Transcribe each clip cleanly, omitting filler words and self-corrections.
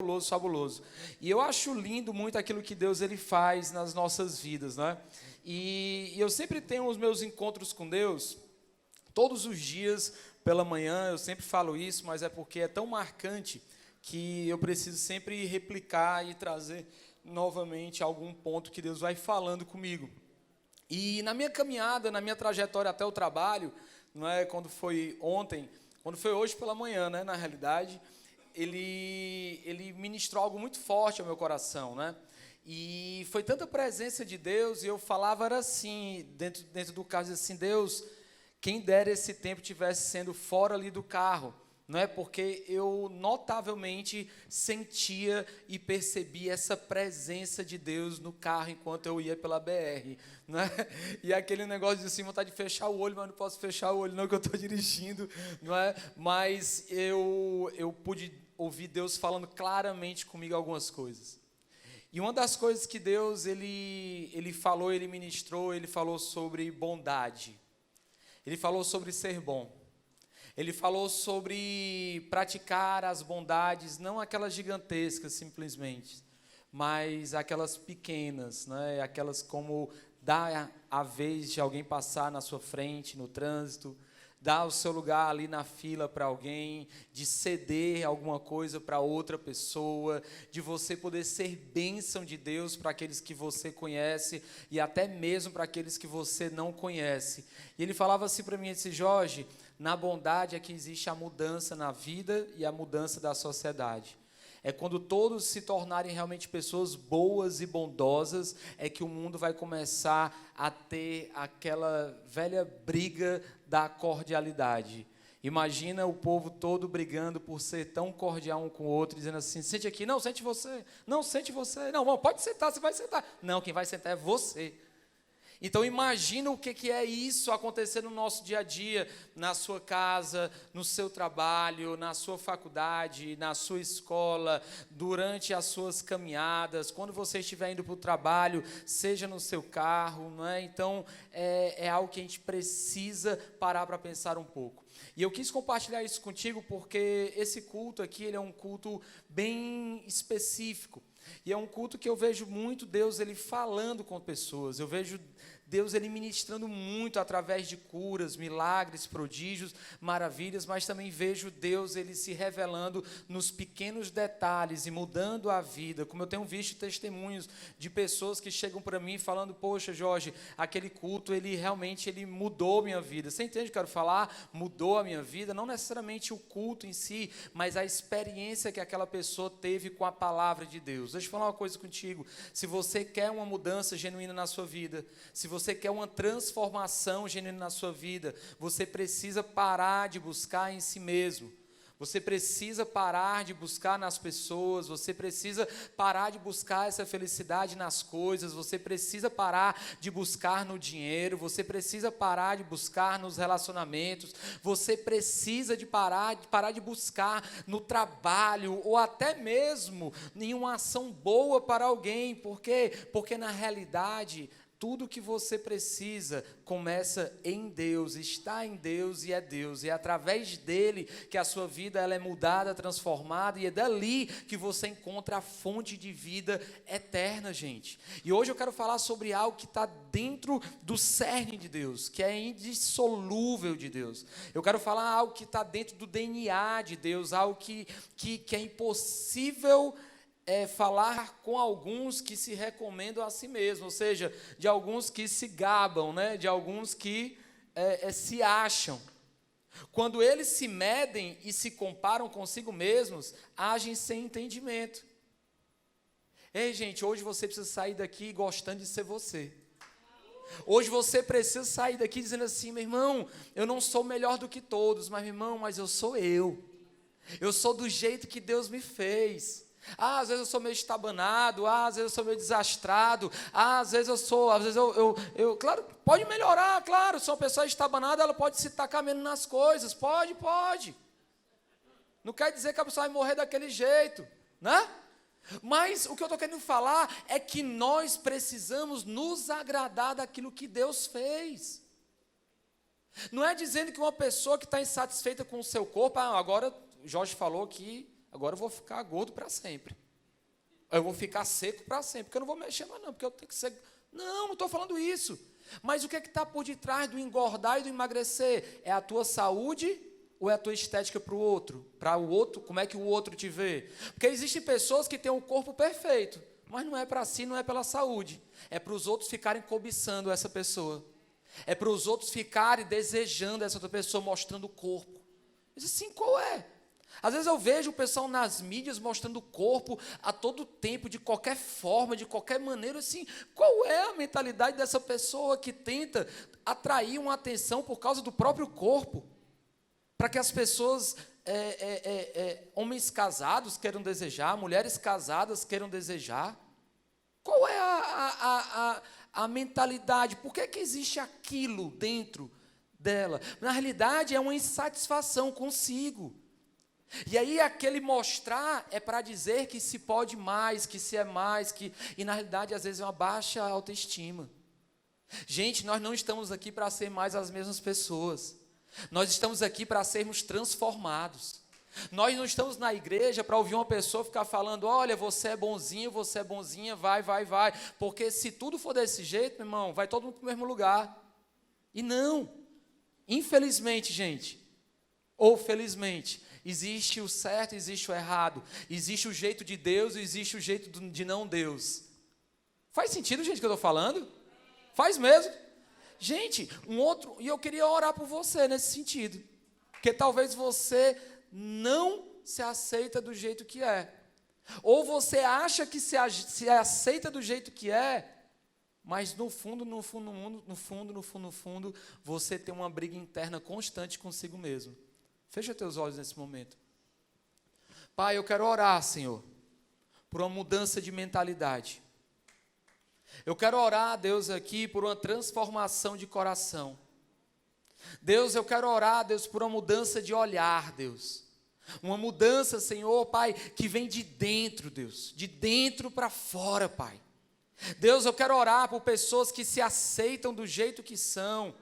Fabuloso, fabuloso. E eu acho lindo muito aquilo que Deus ele faz nas nossas vidas, né? E eu sempre tenho os meus encontros com Deus, todos os dias pela manhã, eu sempre falo isso, mas é porque é tão marcante que eu preciso sempre replicar e trazer novamente algum ponto que Deus vai falando comigo. E na minha caminhada, na minha trajetória até o trabalho, não é quando foi ontem, quando foi hoje pela manhã, né, na realidade, ele ministrou algo muito forte ao meu coração, né? E foi tanta presença de Deus, e eu falava era assim, dentro do carro, assim, Deus, quem dera esse tempo tivesse sendo fora ali do carro, não é? Porque eu notavelmente sentia e percebia essa presença de Deus no carro enquanto eu ia pela BR, não é? E aquele negócio de assim, vontade de fechar o olho, mas não posso fechar o olho não, que eu estou dirigindo, não é? Mas eu pude ouvir Deus falando claramente comigo algumas coisas. E uma das coisas que Deus, ele falou, ele ministrou, ele falou sobre bondade. Ele falou sobre ser bom. Ele falou sobre praticar as bondades, não aquelas gigantescas simplesmente, mas aquelas pequenas, né? Aquelas como dar a vez de alguém passar na sua frente, no trânsito, dar o seu lugar ali na fila para alguém, de ceder alguma coisa para outra pessoa, de você poder ser bênção de Deus para aqueles que você conhece e até mesmo para aqueles que você não conhece. E ele falava assim para mim, disse, Jorge, na bondade é que existe a mudança na vida e a mudança da sociedade. É quando todos se tornarem realmente pessoas boas e bondosas, é que o mundo vai começar a ter aquela velha briga da cordialidade. Imagina o povo todo brigando por ser tão cordial um com o outro, dizendo assim, sente aqui, não, sente você, não, sente você, não, pode sentar, você vai sentar. Não, quem vai sentar é você. Então imagina o que é isso acontecer no nosso dia a dia, na sua casa, no seu trabalho, na sua faculdade, na sua escola, durante as suas caminhadas, quando você estiver indo para o trabalho, seja no seu carro, não é? Então é algo que a gente precisa parar para pensar um pouco. E eu quis compartilhar isso contigo porque esse culto aqui ele é um culto bem específico. E é um culto que eu vejo muito Deus ele falando com pessoas, eu vejo Deus ele ministrando muito através de curas, milagres, prodígios, maravilhas, mas também vejo Deus ele se revelando nos pequenos detalhes e mudando a vida, como eu tenho visto testemunhos de pessoas que chegam para mim falando, poxa Jorge, aquele culto ele realmente ele mudou minha vida, você entende o que eu quero falar? Mudou a minha vida, não necessariamente o culto em si, mas a experiência que aquela pessoa teve com a palavra de Deus. Deixa eu falar uma coisa contigo, se você quer uma mudança genuína na sua vida, se você quer uma transformação genuína na sua vida, você precisa parar de buscar em si mesmo. Você precisa parar de buscar nas pessoas, você precisa parar de buscar essa felicidade nas coisas, você precisa parar de buscar no dinheiro, você precisa parar de buscar nos relacionamentos, você precisa de parar de buscar no trabalho ou até mesmo em uma ação boa para alguém. Por quê? Porque na realidade tudo que você precisa começa em Deus, está em Deus e é através dele que a sua vida ela é mudada, transformada, e é dali que você encontra a fonte de vida eterna, gente. E hoje eu quero falar sobre algo que está dentro do cerne de Deus, que é indissolúvel de Deus. Eu quero falar algo que está dentro do DNA de Deus, algo que é impossível falar com alguns que se recomendam a si mesmos, ou seja, de alguns que se gabam, né? De alguns que se acham. Quando eles se medem e se comparam consigo mesmos, agem sem entendimento. Ei, gente, hoje você precisa sair daqui gostando de ser você. Hoje você precisa sair daqui dizendo assim, meu irmão, eu não sou melhor do que todos, mas meu irmão, mas eu sou eu. Eu sou do jeito que Deus me fez. Às vezes eu sou meio estabanado, às vezes eu sou meio desastrado, às vezes eu claro, pode melhorar, claro, se uma pessoa é estabanada, ela pode se tacar menos nas coisas, pode. Não quer dizer que a pessoa vai morrer daquele jeito, né? Mas o que eu estou querendo falar é que nós precisamos nos agradar daquilo que Deus fez. Não é dizendo que uma pessoa que está insatisfeita com o seu corpo, agora Jorge falou que agora eu vou ficar gordo para sempre. Eu vou ficar seco para sempre, porque eu não vou mexer mais não, porque eu tenho que ser... Não estou falando isso. Mas o que está por detrás do engordar e do emagrecer? É a tua saúde ou é a tua estética para o outro? Para o outro, como é que o outro te vê? Porque existem pessoas que têm o corpo perfeito, mas não é para si, não é pela saúde. É para os outros ficarem cobiçando essa pessoa. É para os outros ficarem desejando essa outra pessoa, mostrando o corpo. Eu disse assim, qual é? Às vezes eu vejo o pessoal nas mídias mostrando o corpo a todo tempo, de qualquer forma, de qualquer maneira, assim, qual é a mentalidade dessa pessoa que tenta atrair uma atenção por causa do próprio corpo? Para que as pessoas, homens casados queiram desejar, mulheres casadas queiram desejar? Qual é a mentalidade? Por que existe aquilo dentro dela? Na realidade, é uma insatisfação consigo. E aí aquele mostrar é para dizer que se pode mais, que se é mais, e na realidade às vezes é uma baixa autoestima. Gente, nós não estamos aqui para ser mais as mesmas pessoas. Nós estamos aqui para sermos transformados. Nós não estamos na igreja para ouvir uma pessoa ficar falando, olha, você é bonzinho, você é bonzinha, vai. Porque se tudo for desse jeito, meu irmão, vai todo mundo para o mesmo lugar. E não. Infelizmente, gente, ou felizmente, existe o certo, existe o errado. Existe o jeito de Deus e existe o jeito de não Deus. Faz sentido, gente, o que eu estou falando? Faz mesmo. Gente, e eu queria orar por você nesse sentido. Porque talvez você não se aceita do jeito que é. Ou você acha que se aceita do jeito que é, mas no fundo, você tem uma briga interna constante consigo mesmo. Fecha teus olhos nesse momento. Pai, eu quero orar, Senhor, por uma mudança de mentalidade. Eu quero orar, Deus, aqui por uma transformação de coração. Deus, eu quero orar, Deus, por uma mudança de olhar, Deus. Uma mudança, Senhor, Pai, que vem de dentro, Deus. De dentro para fora, Pai. Deus, eu quero orar por pessoas que se aceitam do jeito que são.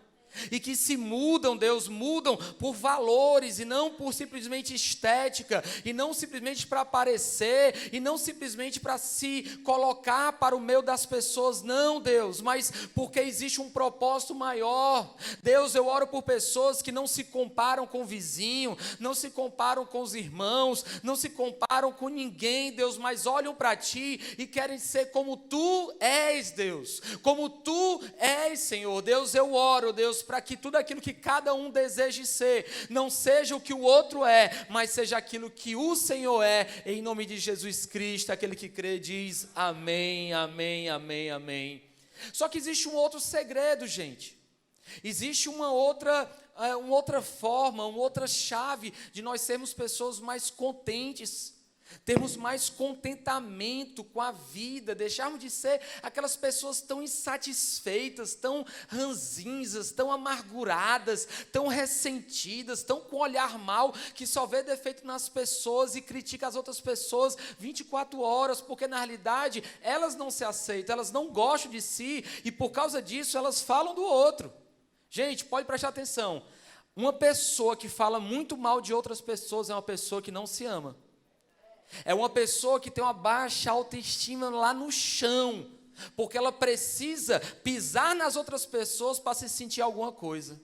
E que se mudam, Deus, mudam por valores e não por simplesmente estética, e não simplesmente para aparecer, e não simplesmente para se colocar para o meio das pessoas, não, Deus, mas porque existe um propósito maior. Deus, eu oro por pessoas que não se comparam com o vizinho, não se comparam com os irmãos, não se comparam com ninguém, Deus, mas olham para Ti e querem ser como Tu és, Deus, como Tu és, Senhor. Deus, eu oro, Deus, para que tudo aquilo que cada um deseje ser, não seja o que o outro é, mas seja aquilo que o Senhor é, em nome de Jesus Cristo. Aquele que crê diz amém, amém, amém, amém. Só que existe um outro segredo, gente. Existe uma outra forma, uma outra chave de nós sermos pessoas mais contentes, termos mais contentamento com a vida, deixarmos de ser aquelas pessoas tão insatisfeitas, tão ranzinzas, tão amarguradas, tão ressentidas, tão com olhar mal, que só vê defeito nas pessoas e critica as outras pessoas 24 horas, porque na realidade elas não se aceitam, elas não gostam de si e por causa disso elas falam do outro. Gente, pode prestar atenção, uma pessoa que fala muito mal de outras pessoas é uma pessoa que não se ama. É uma pessoa que tem uma baixa autoestima lá no chão, porque ela precisa pisar nas outras pessoas para se sentir alguma coisa.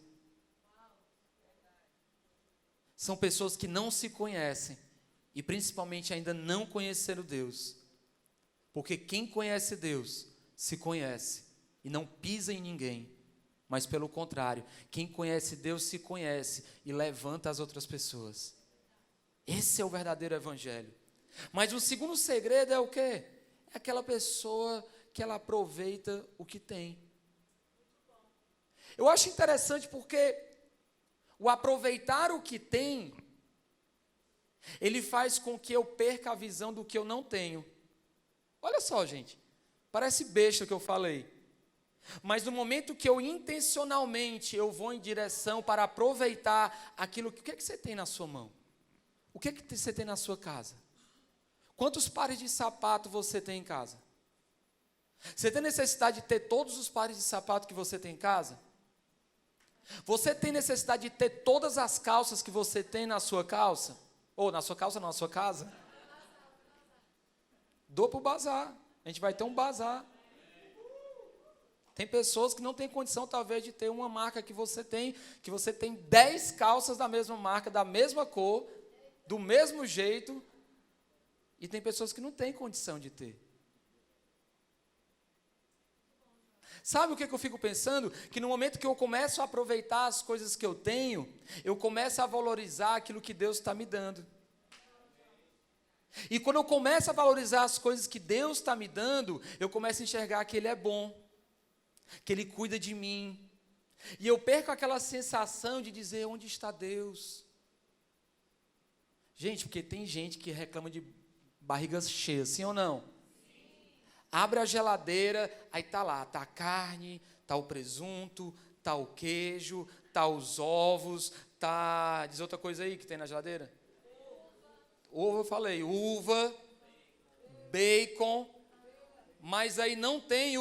São pessoas que não se conhecem e principalmente ainda não conheceram Deus. Porque quem conhece Deus se conhece e não pisa em ninguém. Mas pelo contrário, quem conhece Deus se conhece e levanta as outras pessoas. Esse é o verdadeiro evangelho. Mas o segundo segredo é o quê? É aquela pessoa que ela aproveita o que tem. Eu acho interessante porque o aproveitar o que tem, ele faz com que eu perca a visão do que eu não tenho. Olha só, gente, parece besta o que eu falei. Mas no momento que eu intencionalmente eu vou em direção para aproveitar aquilo, o que é que você tem na sua mão? O que é que você tem na sua casa? Quantos pares de sapato você tem em casa? Você tem necessidade de ter todos os pares de sapato que você tem em casa? Você tem necessidade de ter todas as calças que você tem na sua calça? Ou na sua calça, não, na sua casa? Dou para o bazar. A gente vai ter um bazar. Tem pessoas que não têm condição, talvez, de ter uma marca que você tem 10 calças da mesma marca, da mesma cor, do mesmo jeito, e tem pessoas que não têm condição de ter. Sabe o que eu fico pensando? Que no momento que eu começo a aproveitar as coisas que eu tenho, eu começo a valorizar aquilo que Deus está me dando. E quando eu começo a valorizar as coisas que Deus está me dando, eu começo a enxergar que Ele é bom, que Ele cuida de mim. E eu perco aquela sensação de dizer, onde está Deus? Gente, porque tem gente que reclama de barriga cheia, sim ou não? Abre a geladeira, aí tá lá, tá a carne, tá o presunto, tá o queijo, tá os ovos, tá... Diz outra coisa aí que tem na geladeira? Uva, eu falei, uva, bacon, mas aí não tem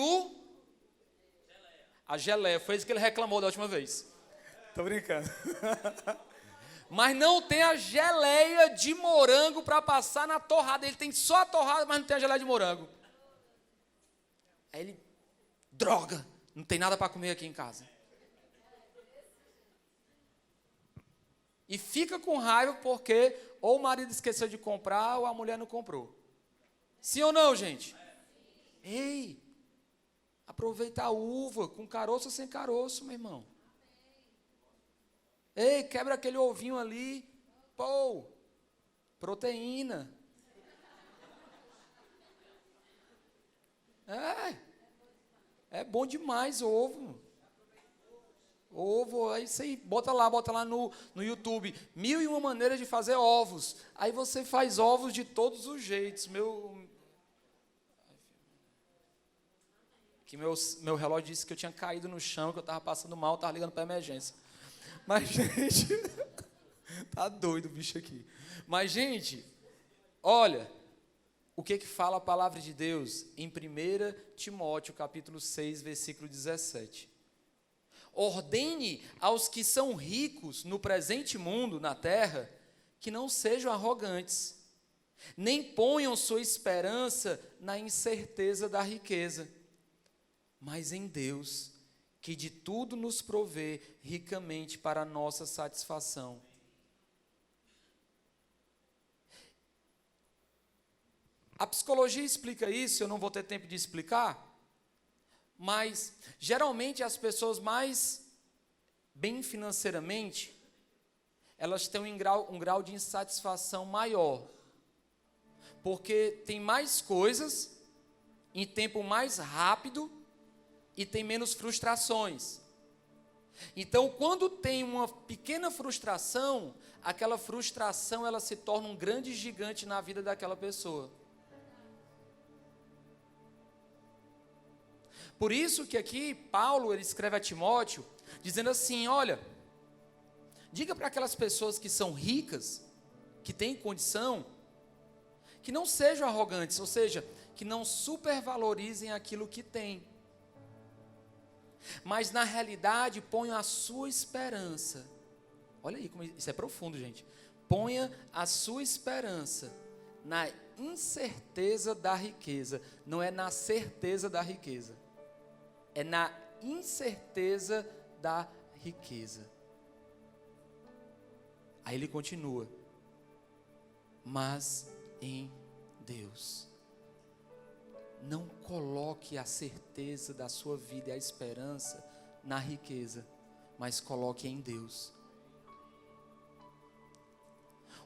a geleia. Foi isso que ele reclamou da última vez. Tô brincando. Mas não tem a geleia de morango para passar na torrada. Ele tem só a torrada, mas não tem a geleia de morango. Aí ele, droga, não tem nada para comer aqui em casa. E fica com raiva porque ou o marido esqueceu de comprar ou a mulher não comprou. Sim ou não, gente? Ei, aproveita a uva com caroço ou sem caroço, meu irmão. Ei, quebra aquele ovinho ali. Pô, proteína. É bom demais o ovo. Ovo, aí você bota lá no YouTube. 1001 maneiras de fazer ovos. Aí você faz ovos de todos os jeitos. Meu relógio disse que eu tinha caído no chão, que eu estava passando mal, estava ligando para emergência. Mas, gente, tá doido o bicho aqui. Mas, gente, olha, o que fala a palavra de Deus em 1 Timóteo, capítulo 6, versículo 17. Ordene aos que são ricos no presente mundo, na terra, que não sejam arrogantes, nem ponham sua esperança na incerteza da riqueza, mas em Deus, que de tudo nos provê ricamente para a nossa satisfação. A psicologia explica isso, eu não vou ter tempo de explicar, mas geralmente as pessoas mais bem financeiramente, elas têm um grau de insatisfação maior, porque tem mais coisas, em tempo mais rápido, e tem menos frustrações. Então, quando tem uma pequena frustração, aquela frustração ela se torna um grande gigante na vida daquela pessoa. Por isso que aqui Paulo ele escreve a Timóteo, dizendo assim, olha, diga para aquelas pessoas que são ricas, que têm condição, que não sejam arrogantes, ou seja, que não supervalorizem aquilo que têm. Mas na realidade ponham a sua esperança. Olha aí, como isso é profundo, gente. Ponha a sua esperança na incerteza da riqueza. Não é na certeza da riqueza. É na incerteza da riqueza. Aí ele continua. Mas em Deus. Não coloque a certeza da sua vida e a esperança na riqueza, mas coloque em Deus.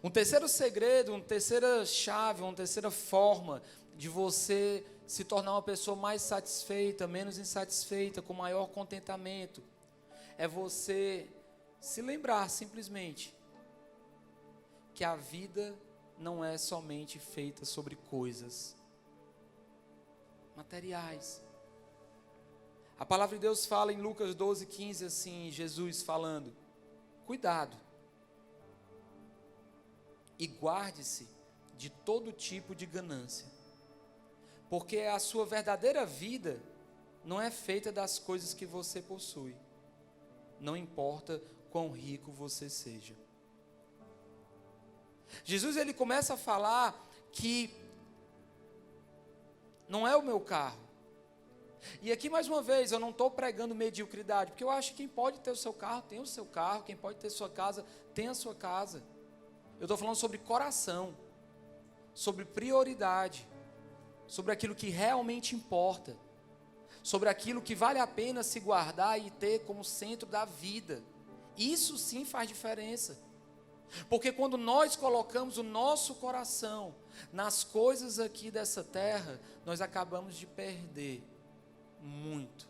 Um terceiro segredo, uma terceira chave, uma terceira forma de você se tornar uma pessoa mais satisfeita, menos insatisfeita, com maior contentamento, é você se lembrar simplesmente que a vida não é somente feita sobre coisas materiais. A palavra de Deus fala em Lucas 12:15 assim, Jesus falando, cuidado e guarde-se de todo tipo de ganância, porque a sua verdadeira vida não é feita das coisas que você possui, não importa quão rico você seja. Jesus ele começa a falar que não é o meu carro. E aqui, mais uma vez, eu não estou pregando mediocridade, porque eu acho que quem pode ter o seu carro, tem o seu carro, quem pode ter sua casa, tem a sua casa. Eu estou falando sobre coração, sobre prioridade, sobre aquilo que realmente importa, sobre aquilo que vale a pena se guardar e ter como centro da vida. Isso sim faz diferença. Porque quando nós colocamos o nosso coração nas coisas aqui dessa terra, nós acabamos de perder muito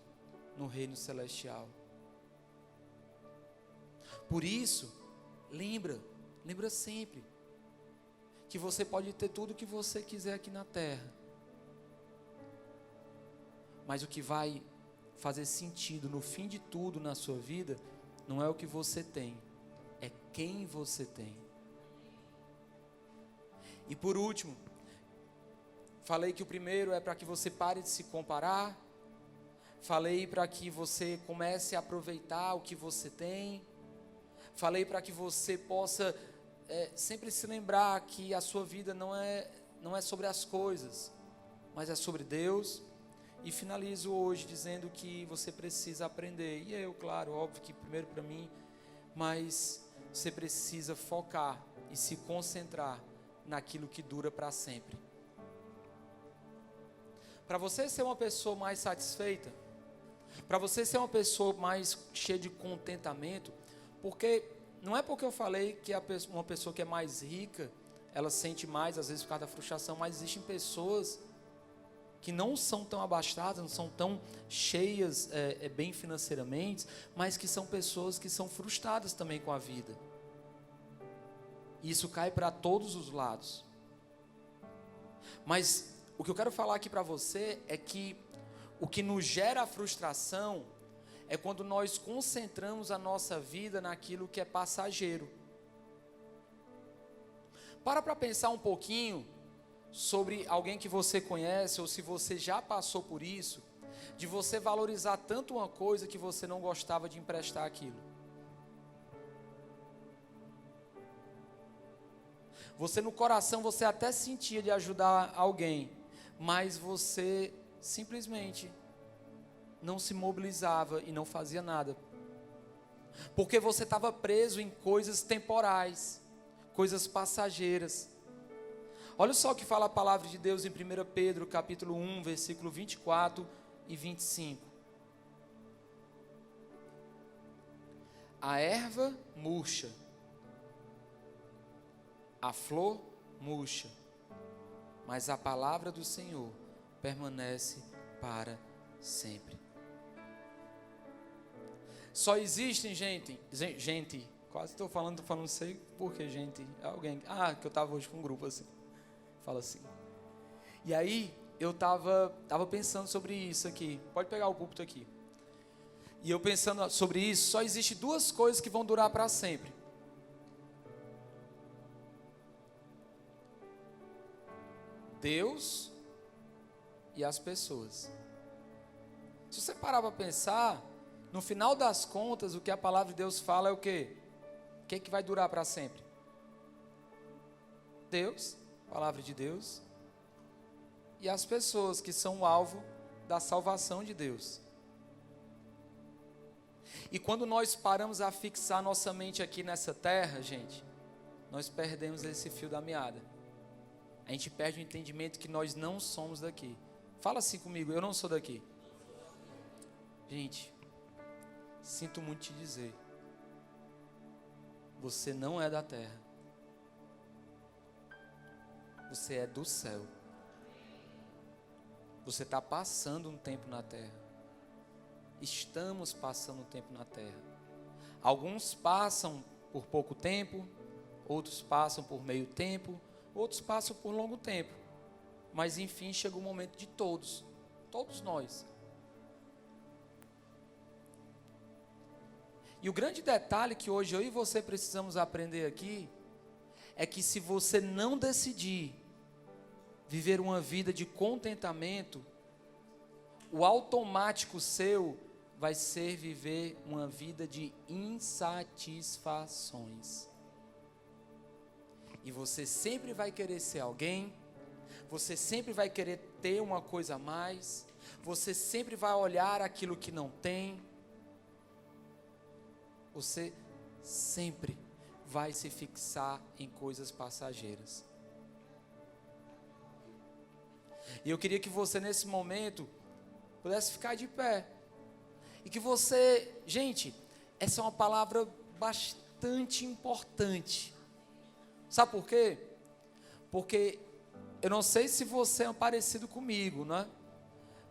no reino celestial. Por isso, lembra sempre que você pode ter tudo o que você quiser aqui na terra, mas o que vai fazer sentido no fim de tudo na sua vida não é o que você tem, é quem você tem. E por último, falei que o primeiro é para que você pare de se comparar. Falei para que você comece a aproveitar o que você tem. Falei para que você possa sempre se lembrar que a sua vida não é sobre as coisas, mas é sobre Deus. E finalizo hoje dizendo que você precisa aprender. E eu, claro, óbvio que primeiro para mim, mas você precisa focar e se concentrar naquilo que dura para sempre. Para você ser uma pessoa mais satisfeita, para você ser uma pessoa mais cheia de contentamento, porque não é porque eu falei que uma pessoa que é mais rica, ela sente mais, às vezes por causa da frustração, mas existem pessoas que não são tão abastadas, não são tão cheias bem financeiramente, mas que são pessoas que são frustradas também com a vida. E isso cai para todos os lados. Mas o que eu quero falar aqui para você é que o que nos gera a frustração é quando nós concentramos a nossa vida naquilo que é passageiro. Para pensar um pouquinho sobre alguém que você conhece, ou se você já passou por isso, de você valorizar tanto uma coisa que você não gostava de emprestar aquilo. Você no coração, você até sentia de ajudar alguém, mas você simplesmente não se mobilizava e não fazia nada, porque você estava preso em coisas temporais, coisas passageiras. Olha só o que fala a palavra de Deus em 1 Pedro capítulo 1, versículo 24 e 25. A erva murcha, a flor murcha, mas a palavra do Senhor permanece para sempre. Só existem gente, quase estou falando, não sei porquê, gente, alguém, que eu estava hoje com um grupo assim, fala assim, e aí eu estava pensando sobre isso aqui, pode pegar o púlpito aqui, e eu pensando sobre isso, só existe duas coisas que vão durar para sempre: Deus e as pessoas. Se você parar para pensar, no final das contas, o que a palavra de Deus fala é o quê? O que vai durar para sempre? Deus, palavra de Deus, e as pessoas que são o alvo da salvação de Deus. E quando nós paramos a fixar nossa mente aqui nessa terra, gente, nós perdemos esse fio da meada. A gente perde o entendimento que nós não somos daqui. Fala assim comigo: eu não sou daqui. Gente, sinto muito te dizer, você não é da terra, você é do céu. Você está passando um tempo na terra, estamos passando um tempo na terra. Alguns passam por pouco tempo, outros passam por meio tempo, outros passam por longo tempo, mas enfim chega o momento de todos nós. E o grande detalhe que hoje eu e você precisamos aprender aqui, é que se você não decidir viver uma vida de contentamento, o automático seu vai ser viver uma vida de insatisfações. E você sempre vai querer ser alguém, você sempre vai querer ter uma coisa a mais, você sempre vai olhar aquilo que não tem, você sempre vai se fixar em coisas passageiras. E eu queria que você nesse momento pudesse ficar de pé. E que você, gente, essa é uma palavra bastante importante. Sabe por quê? Porque eu não sei se você é parecido comigo, né?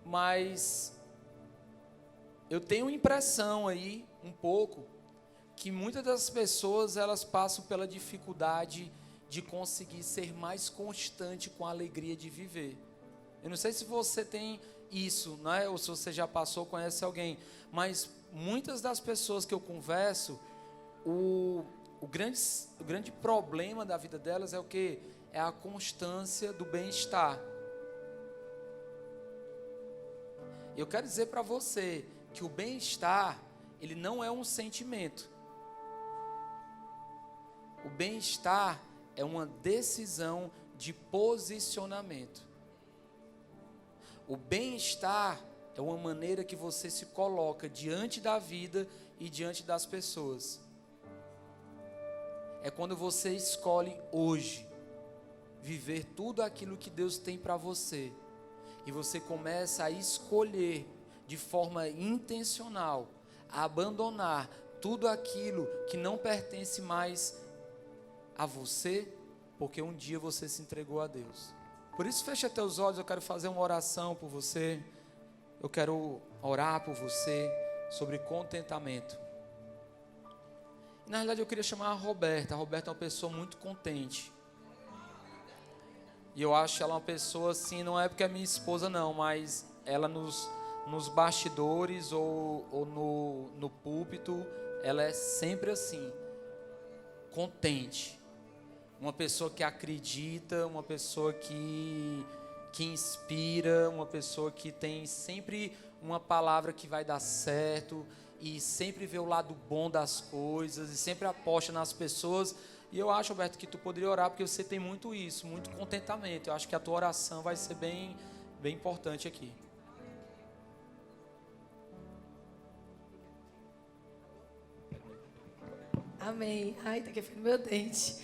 Mas eu tenho impressão aí, um pouco, que muitas das pessoas, elas passam pela dificuldade de conseguir ser mais constante com a alegria de viver. Eu não sei se você tem isso, né? Ou se você já passou, conhece alguém, mas muitas das pessoas que eu converso, o grande problema da vida delas é o quê? É a constância do bem-estar. Eu quero dizer para você que o bem-estar, ele não é um sentimento. O bem-estar é uma decisão de posicionamento. O bem-estar é uma maneira que você se coloca diante da vida e diante das pessoas. É quando você escolhe hoje viver tudo aquilo que Deus tem para você. E você começa a escolher de forma intencional, a abandonar tudo aquilo que não pertence mais a você, porque um dia você se entregou a Deus. Por isso, fecha teus olhos, eu quero fazer uma oração por você. Eu quero orar por você sobre contentamento. E, na realidade, eu queria chamar a Roberta. A Roberta é uma pessoa muito contente. E eu acho ela uma pessoa assim, não é porque é minha esposa não, mas ela nos bastidores ou no púlpito, ela é sempre assim, contente. Uma pessoa que acredita, uma pessoa que inspira, uma pessoa que tem sempre uma palavra que vai dar certo e sempre vê o lado bom das coisas e sempre aposta nas pessoas. E eu acho, Alberto, que tu poderia orar porque você tem muito isso, muito contentamento. Eu acho que a tua oração vai ser bem importante aqui. Amém. Ai, tá quebrando meu dente.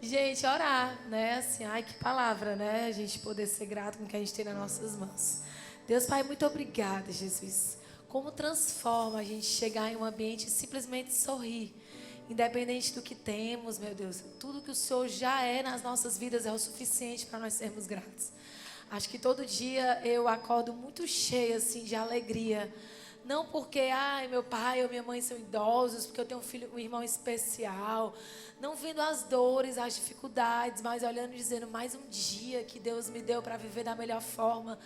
Gente, orar, né? Assim, ai, que palavra, né? A gente poder ser grato com o que a gente tem nas nossas mãos. Deus Pai, muito obrigada, Jesus. Como transforma a gente chegar em um ambiente e simplesmente sorrir. Independente do que temos, meu Deus, tudo que o Senhor já é nas nossas vidas é o suficiente para nós sermos gratos. Acho que todo dia eu acordo muito cheia, assim, de alegria. Não porque, ai, meu pai ou minha mãe são idosos, porque eu tenho um irmão especial. Não vendo as dores, as dificuldades, mas olhando e dizendo, mais um dia que Deus me deu para viver da melhor forma.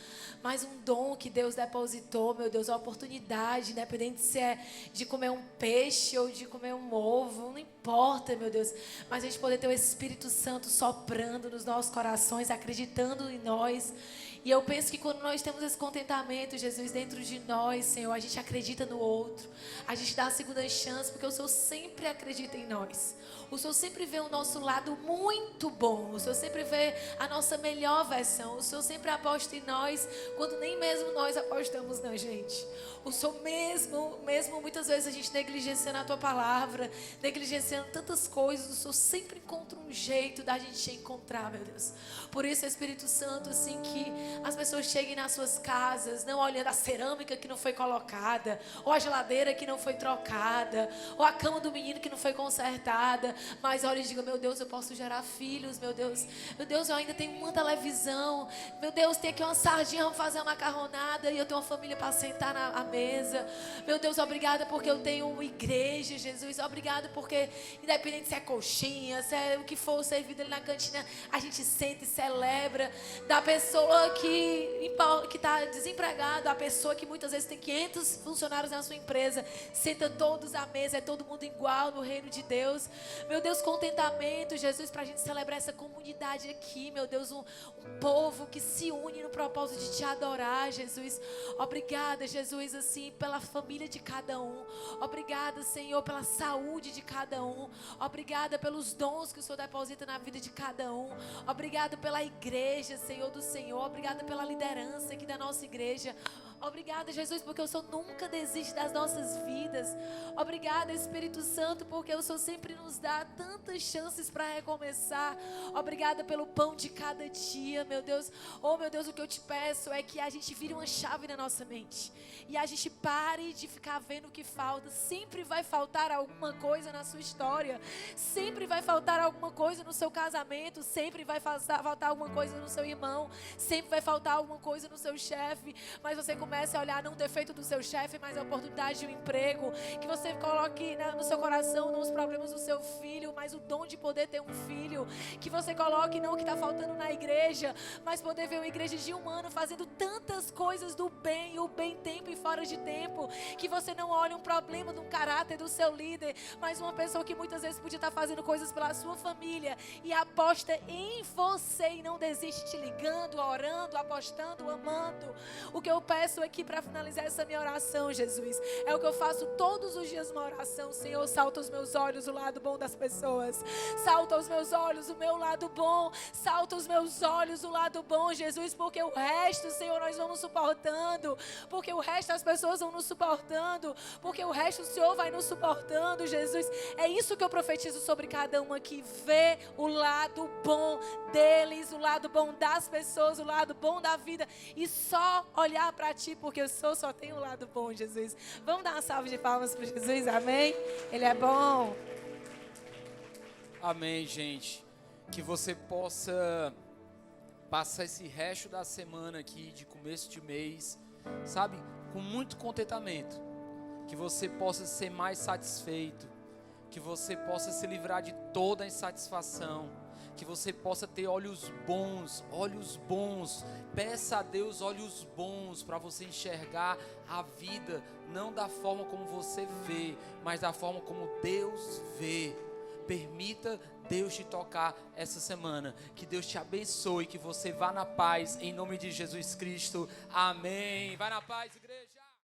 Mais um dom que Deus depositou, meu Deus, uma oportunidade, independente se é de comer um peixe ou de comer um ovo, não importa, meu Deus. Mas a gente poder ter o Espírito Santo soprando nos nossos corações, acreditando em nós. E eu penso que quando nós temos esse contentamento, Jesus, dentro de nós, Senhor, a gente acredita no outro. A gente dá a segunda chance, porque o Senhor sempre acredita em nós. O Senhor sempre vê o nosso lado muito bom. O Senhor sempre vê a nossa melhor versão. O Senhor sempre aposta em nós, quando nem mesmo nós apostamos na gente. O Senhor mesmo muitas vezes a gente negligenciando a Tua palavra, negligenciando tantas coisas, o Senhor sempre encontra um jeito da gente te encontrar, meu Deus. Por isso, Espírito Santo, assim, que as pessoas cheguem nas suas casas, não olhando a cerâmica que não foi colocada, ou a geladeira que não foi trocada, ou a cama do menino que não foi consertada, mas olhem e digam, meu Deus, eu posso gerar filhos, meu Deus, eu ainda tenho uma televisão, meu Deus, tem aqui uma sardinha, vamos fazer uma macarronada, e eu tenho uma família para sentar na mesa, meu Deus, obrigada porque eu tenho uma igreja, Jesus, obrigada porque, independente se é coxinha, se é o que for servido ali na cantina, a gente senta e celebra da pessoa que que está desempregado, a pessoa que muitas vezes tem 500 funcionários na sua empresa, senta todos à mesa, é todo mundo igual no reino de Deus. Meu Deus, contentamento, Jesus, para a gente celebrar essa comunidade aqui, meu Deus, um povo que se une no propósito de te adorar, Jesus. Obrigada, Jesus, assim, pela família de cada um. Obrigada, Senhor, pela saúde de cada um. Obrigada pelos dons que o Senhor deposita na vida de cada um. Obrigada pela igreja, Senhor do Senhor. Obrigada pela liderança aqui da nossa igreja. Obrigada, Jesus, porque o Senhor nunca desiste das nossas vidas. Obrigada, Espírito Santo, porque o Senhor sempre nos dá tantas chances para recomeçar. Obrigada pelo pão de cada dia, meu Deus. Oh, meu Deus, o que eu te peço é que a gente vire uma chave na nossa mente e a gente pare de ficar vendo o que falta. Sempre vai faltar alguma coisa na sua história. Sempre vai faltar alguma coisa no seu casamento. Sempre vai faltar alguma coisa no seu irmão. Sempre vai faltar alguma coisa no seu chefe. Mas você comece a olhar não o defeito do seu chefe, mas a oportunidade de um emprego. Que você coloque no seu coração não os problemas do seu filho, mas o dom de poder ter um filho. Que você coloque não o que está faltando na igreja, mas poder ver uma igreja de um ano fazendo tantas coisas do bem, o bem tempo e fora de tempo. Que você não olhe um problema do caráter do seu líder, mas uma pessoa que muitas vezes podia estar fazendo coisas pela sua família e aposta em você e não desiste te ligando, orando, apostando, amando. O que eu peço aqui para finalizar essa minha oração, Jesus, é o que eu faço todos os dias, uma oração. Senhor, salta aos meus olhos o lado bom das pessoas. Salta aos meus olhos o meu lado bom. Salta aos meus olhos o lado bom, Jesus, porque o resto, Senhor, nós vamos suportando. Porque o resto as pessoas vão nos suportando. Porque o resto o Senhor vai nos suportando, Jesus. É isso que eu profetizo sobre cada um aqui. Vê o lado bom deles, o lado bom das pessoas, o lado bom da vida. E só olhar para ti, porque o Senhor só tem o lado bom, Jesus. Vamos dar uma salva de palmas para Jesus, amém? Ele é bom. Amém, gente. Que você possa passar esse resto da semana aqui, de começo de mês, sabe, com muito contentamento. Que você possa ser mais satisfeito. Que você possa se livrar de toda a insatisfação. Que você possa ter olhos bons. Peça a Deus olhos bons para você enxergar a vida, não da forma como você vê, mas da forma como Deus vê. Permita Deus te tocar essa semana. Que Deus te abençoe, que você vá na paz, em nome de Jesus Cristo. Amém. Vai na paz, igreja.